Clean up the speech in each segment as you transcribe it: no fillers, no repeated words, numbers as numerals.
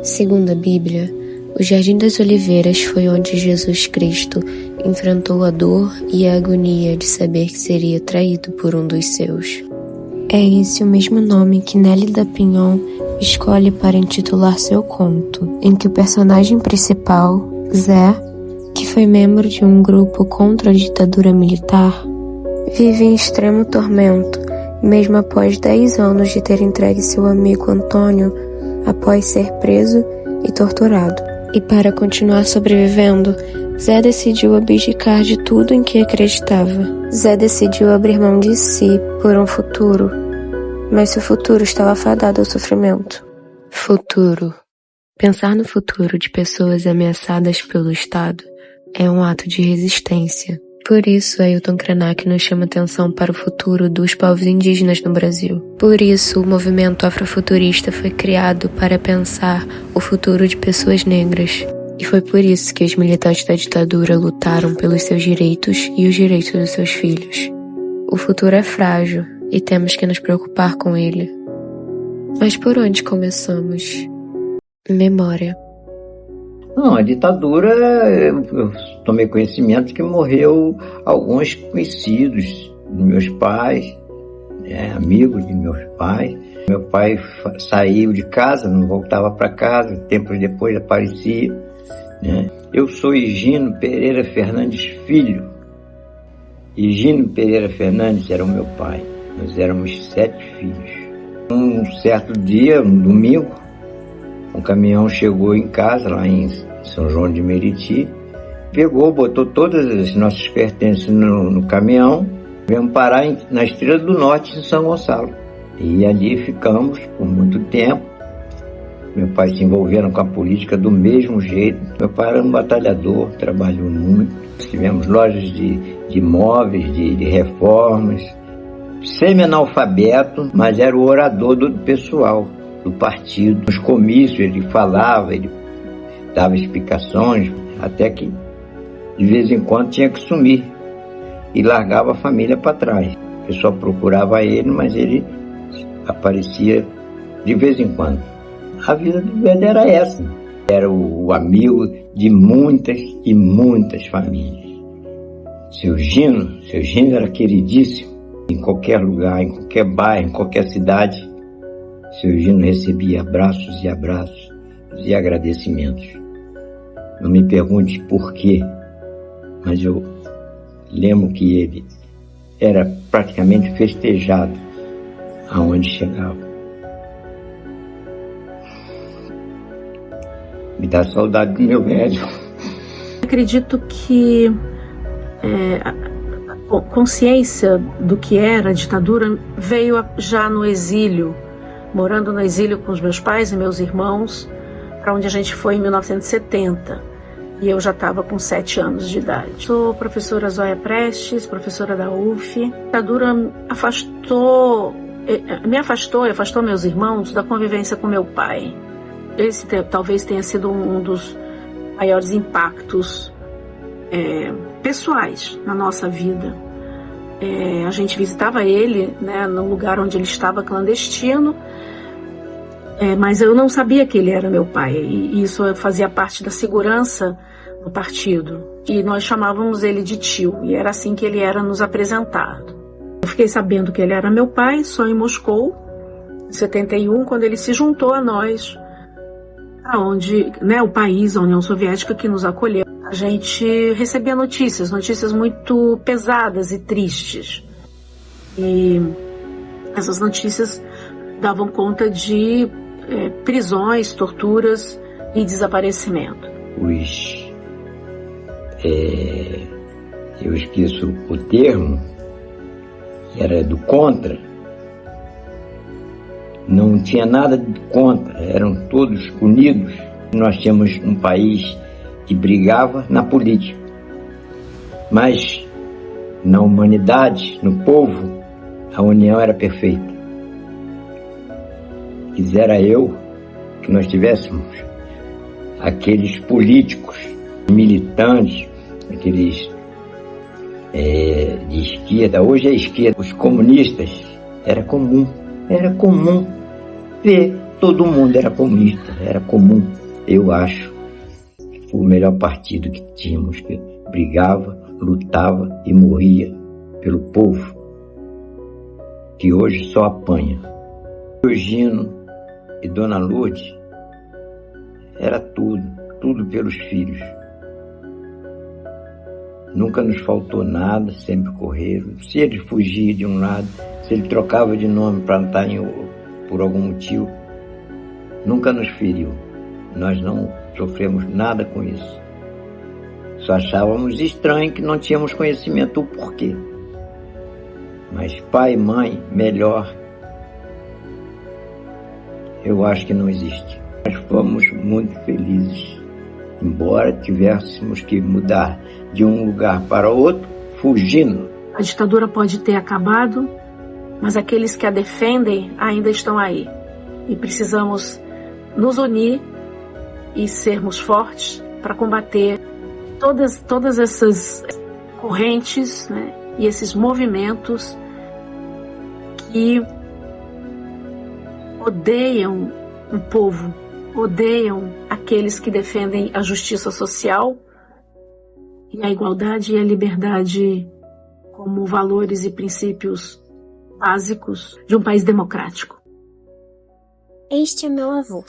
Segundo a Bíblia, o Jardim das Oliveiras foi onde Jesus Cristo enfrentou a dor e a agonia de saber que seria traído por um dos seus. É esse o mesmo nome que Nélida Pinhon escolhe para intitular seu conto, em que o personagem principal, Zé, que foi membro de um grupo contra a ditadura militar, vive em extremo tormento, mesmo após 10 anos de ter entregue seu amigo Antônio após ser preso e torturado. E para continuar sobrevivendo, Zé decidiu abdicar de tudo em que acreditava. Zé decidiu abrir mão de si por um futuro, mas seu futuro estava fadado ao sofrimento. Futuro. Pensar no futuro de pessoas ameaçadas pelo Estado é um ato de resistência. Por isso, Ailton Krenak nos chama atenção para o futuro dos povos indígenas no Brasil. Por isso, o movimento afrofuturista foi criado para pensar o futuro de pessoas negras. E foi por isso que os militantes da ditadura lutaram pelos seus direitos e os direitos dos seus filhos. O futuro é frágil e temos que nos preocupar com ele. Mas por onde começamos? Memória. Não, a ditadura, eu tomei conhecimento que morreu alguns conhecidos dos meus pais, amigos de meus pais. Meu pai saiu de casa, não voltava para casa, tempos depois aparecia. Eu sou Higino Pereira Fernandes Filho. Higino Pereira Fernandes era o meu pai. Nós éramos 7 filhos. Um certo dia, um domingo, um caminhão chegou em casa, lá em São João de Meriti, pegou, botou todas as nossas pertences no caminhão, viemos parar na Estrela do Norte, em São Gonçalo. E ali ficamos por muito tempo. Meu pai se envolvendo com a política do mesmo jeito. Meu pai era um batalhador, trabalhou muito. Tivemos lojas de móveis, de reformas. Semi-analfabeto, mas era o orador do pessoal, do partido. Nos comícios ele falava, ele dava explicações, até que de vez em quando tinha que sumir e largava a família para trás. O pessoal procurava ele, mas ele aparecia de vez em quando. A vida do velho era essa. Era o amigo de muitas e muitas famílias. Seu Gino era queridíssimo. Em qualquer lugar, em qualquer bairro, em qualquer cidade, seu Gino recebia abraços e abraços e agradecimentos. Não me pergunte por quê, mas eu lembro que ele era praticamente festejado aonde chegava. Me dá saudade do meu velho. Acredito que a consciência do que era a ditadura veio já no exílio, morando no exílio com os meus pais e meus irmãos, para onde a gente foi em 1970. E eu já estava com 7 anos de idade. Sou professora Zóia Prestes, professora da UF. A ditadura me afastou e afastou meus irmãos da convivência com meu pai. Esse talvez tenha sido um dos maiores impactos pessoais na nossa vida. A gente visitava ele, no lugar onde ele estava clandestino, mas eu não sabia que ele era meu pai, e isso fazia parte da segurança do partido, e nós chamávamos ele de tio, e era assim que ele era nos apresentado. Eu fiquei sabendo que ele era meu pai só em Moscou, em 71, quando ele se juntou a nós, onde, o país, a União Soviética, que nos acolheu. A gente recebia notícias muito pesadas e tristes. E essas notícias davam conta de prisões, torturas e desaparecimento. Eu esqueço o termo, era do contra. Não tinha nada de contra, eram todos unidos. Nós tínhamos um país que brigava na política, mas na humanidade, no povo, a união era perfeita. Quisera eu que nós tivéssemos aqueles políticos, militantes, aqueles de esquerda, hoje é esquerda, os comunistas, era comum ver todo mundo era comunista, era comum. Eu acho que foi o melhor partido que tínhamos, que brigava, lutava e morria pelo povo, que hoje só apanha. Eugino e Dona Lourdes era tudo pelos filhos. Nunca nos faltou nada, sempre correram. Se ele fugia de um lado, se ele trocava de nome para estar por algum motivo, nunca nos feriu. Nós não sofremos nada com isso. Só achávamos estranho que não tínhamos conhecimento do porquê. Mas pai e mãe, melhor, eu acho que não existe. Nós fomos muito felizes, embora tivéssemos que mudar de um lugar para outro, fugindo. A ditadura pode ter acabado, mas aqueles que a defendem ainda estão aí. E precisamos nos unir e sermos fortes para combater todas essas correntes, né, e esses movimentos que odeiam o povo, odeiam aqueles que defendem a justiça social e a igualdade e a liberdade como valores e princípios básicos de um país democrático. Este é meu avô.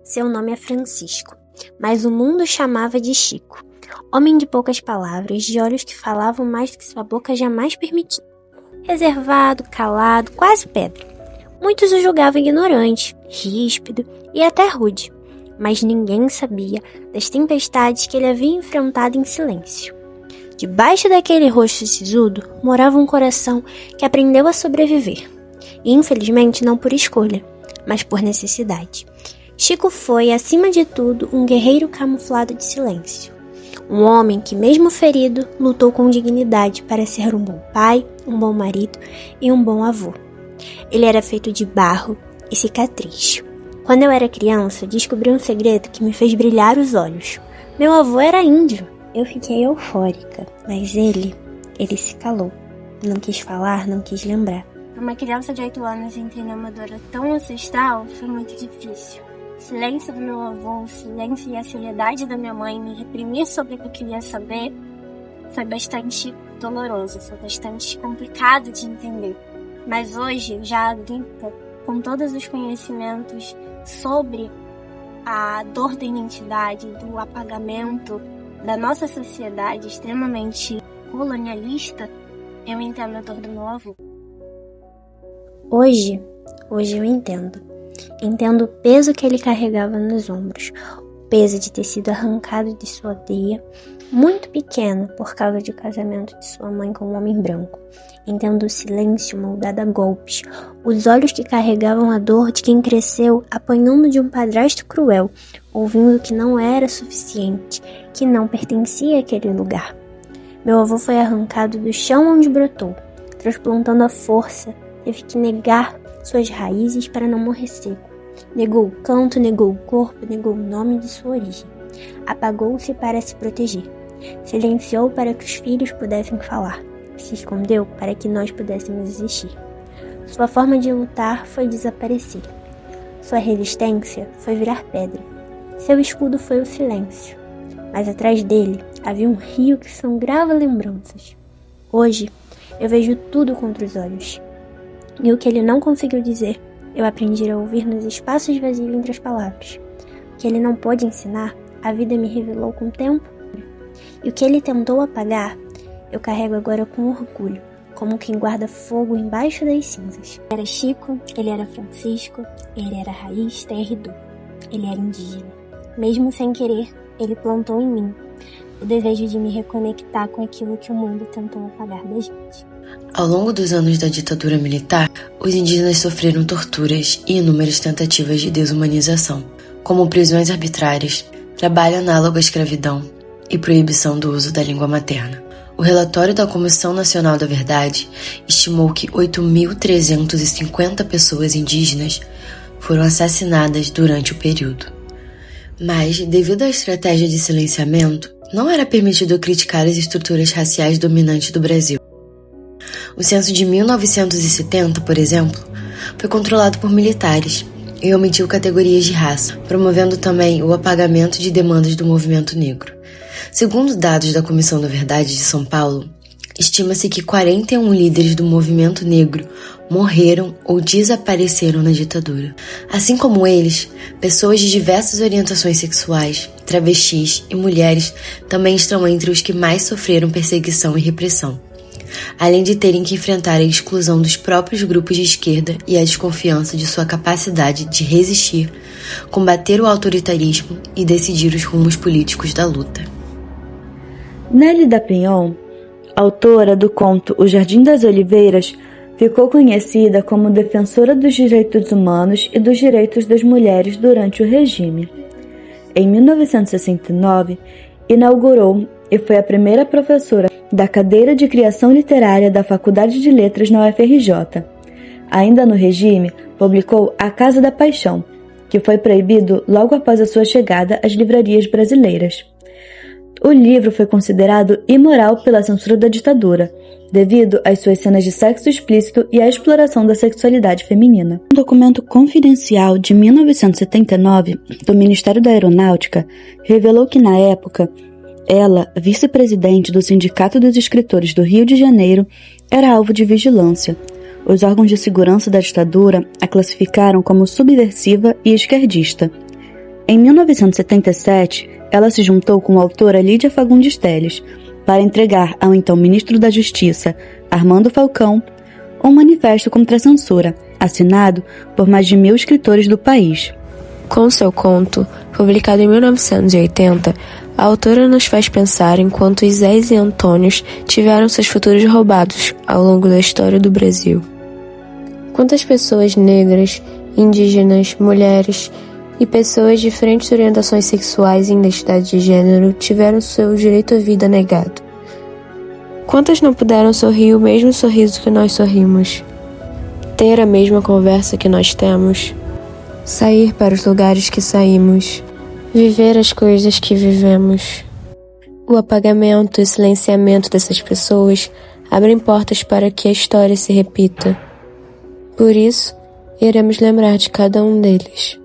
Seu nome é Francisco, mas o mundo chamava de Chico. Homem de poucas palavras, de olhos que falavam mais do que sua boca jamais permitia. Reservado, calado, quase pedra. Muitos o julgavam ignorante, ríspido e até rude, mas ninguém sabia das tempestades que ele havia enfrentado em silêncio. Debaixo daquele rosto sisudo morava um coração que aprendeu a sobreviver, e infelizmente não por escolha, mas por necessidade. Chico foi, acima de tudo, um guerreiro camuflado de silêncio. Um homem que, mesmo ferido, lutou com dignidade para ser um bom pai, um bom marido e um bom avô. Ele era feito de barro e cicatriz. Quando eu era criança, descobri um segredo que me fez brilhar os olhos. Meu avô era índio. Eu fiquei eufórica, mas ele se calou. Não quis falar, não quis lembrar. Para uma criança de 8 anos entender uma dor tão ancestral foi muito difícil. O silêncio do meu avô, o silêncio e a seriedade da minha mãe me reprimir sobre o que eu queria saber foi bastante doloroso, foi bastante complicado de entender. Mas hoje, já adulta, com todos os conhecimentos sobre a dor da identidade, do apagamento da nossa sociedade extremamente colonialista, eu entendo a dor do meu avô. Hoje eu entendo. Entendo o peso que ele carregava nos ombros, o peso de ter sido arrancado de sua aldeia, muito pequeno por causa do casamento de sua mãe com um homem branco. Entendo o silêncio moldado a golpes, os olhos que carregavam a dor de quem cresceu apanhando de um padrasto cruel, ouvindo que não era suficiente, que não pertencia àquele lugar. Meu avô foi arrancado do chão onde brotou, transplantando a força, teve que negar suas raízes para não morrer seco. Negou o canto, negou o corpo, negou o nome de sua origem. Apagou-se para se proteger. Silenciou para que os filhos pudessem falar. Se escondeu para que nós pudéssemos existir. Sua forma de lutar foi desaparecer. Sua resistência foi virar pedra. Seu escudo foi o silêncio. Mas atrás dele havia um rio que sangrava lembranças. Hoje, eu vejo tudo contra os olhos. E o que ele não conseguiu dizer, eu aprendi a ouvir nos espaços vazios entre as palavras. O que ele não pôde ensinar, a vida me revelou com o tempo. E o que ele tentou apagar, eu carrego agora com orgulho, como quem guarda fogo embaixo das cinzas. Ele era Chico, ele era Francisco, ele era raiz, terra e dor. Ele era indígena. Mesmo sem querer, ele plantou em mim o desejo de me reconectar com aquilo que o mundo tentou apagar da gente. Ao longo dos anos da ditadura militar, os indígenas sofreram torturas e inúmeras tentativas de desumanização, como prisões arbitrárias, trabalho análogo à escravidão e proibição do uso da língua materna. O relatório da Comissão Nacional da Verdade estimou que 8.350 pessoas indígenas foram assassinadas durante o período. Mas, devido à estratégia de silenciamento, não era permitido criticar as estruturas raciais dominantes do Brasil. O censo de 1970, por exemplo, foi controlado por militares, e omitiu categorias de raça, promovendo também o apagamento de demandas do movimento negro. Segundo dados da Comissão da Verdade de São Paulo, estima-se que 41 líderes do movimento negro morreram ou desapareceram na ditadura. Assim como eles, pessoas de diversas orientações sexuais, travestis e mulheres também estão entre os que mais sofreram perseguição e repressão, além de terem que enfrentar a exclusão dos próprios grupos de esquerda e a desconfiança de sua capacidade de resistir, combater o autoritarismo e decidir os rumos políticos da luta. Nélida Pinhon, autora do conto O Jardim das Oliveiras, ficou conhecida como defensora dos direitos humanos e dos direitos das mulheres durante o regime. Em 1969, inaugurou e foi a primeira professora da cadeira de Criação Literária da Faculdade de Letras na UFRJ. Ainda no regime, publicou A Casa da Paixão, que foi proibido logo após a sua chegada às livrarias brasileiras. O livro foi considerado imoral pela censura da ditadura, devido às suas cenas de sexo explícito e à exploração da sexualidade feminina. Um documento confidencial de 1979 do Ministério da Aeronáutica revelou que, na época, ela, vice-presidente do Sindicato dos Escritores do Rio de Janeiro, era alvo de vigilância. Os órgãos de segurança da ditadura a classificaram como subversiva e esquerdista. Em 1977, ela se juntou com a autora Lídia Fagundes Telles para entregar ao então ministro da Justiça, Armando Falcão, um manifesto contra a censura, assinado por mais de 1.000 escritores do país. Com seu conto, publicado em 1980, a autora nos faz pensar em quantos Zés e Antônios tiveram seus futuros roubados ao longo da história do Brasil. Quantas pessoas negras, indígenas, mulheres e pessoas de diferentes orientações sexuais e identidade de gênero tiveram seu direito à vida negado? Quantas não puderam sorrir o mesmo sorriso que nós sorrimos? Ter a mesma conversa que nós temos? Sair para os lugares que saímos? Viver as coisas que vivemos? O apagamento e silenciamento dessas pessoas abrem portas para que a história se repita. Por isso, iremos lembrar de cada um deles.